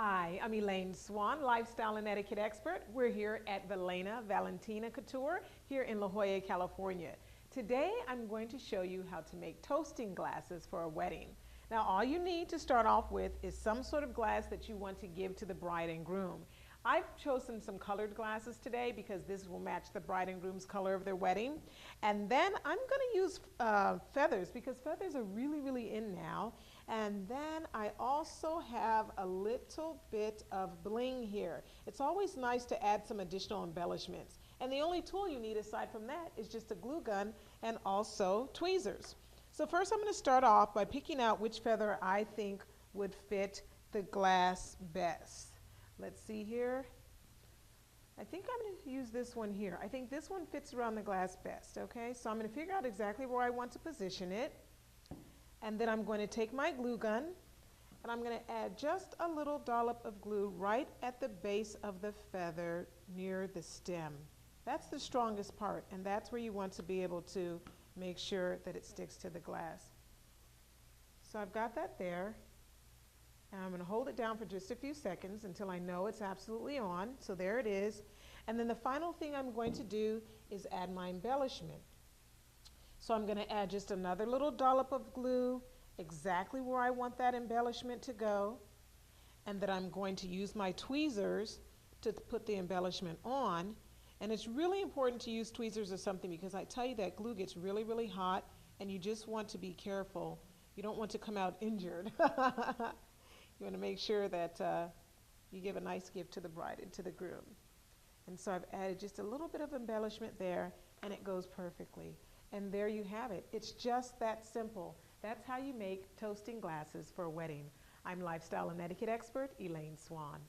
Hi, I'm Elaine Swan, lifestyle and etiquette expert. We're here at Valentina Couture here in La Jolla, California. Today I'm going to show you how to make toasting glasses for a wedding. Now all you need to start off with is some sort of glass that you want to give to the bride and groom. I've chosen some colored glasses today because this will match the bride and groom's color of their wedding. And then I'm going to use feathers because feathers are really in now. And then I also have a little bit of bling here. It's always nice to add some additional embellishments. And the only tool you need aside from that is just a glue gun and also tweezers. So first I'm going to start off by picking out which feather I think would fit the glass best. Let's see here. I think I'm going to use this one here. I think this one fits around the glass best, okay? So I'm going to figure out exactly where I want to position it. And then I'm going to take my glue gun and I'm going to add just a little dollop of glue right at the base of the feather near the stem. That's the strongest part, and that's where you want to be able to make sure that it sticks to the glass. So I've got that there. And I'm going to hold it down for just a few seconds until I know it's absolutely on. So there it is. And then the final thing I'm going to do is add my embellishment. So I'm going to add just another little dollop of glue exactly where I want that embellishment to go. And then I'm going to use my tweezers to put the embellishment on. And it's really important to use tweezers or something because I tell you that glue gets really hot and you just want to be careful. You don't want to come out injured. You want to make sure that you give a nice gift to the bride and to the groom. And so I've added just a little bit of embellishment there, and it goes perfectly. And there you have it. It's just that simple. That's how you make toasting glasses for a wedding. I'm lifestyle and etiquette expert Elaine Swan.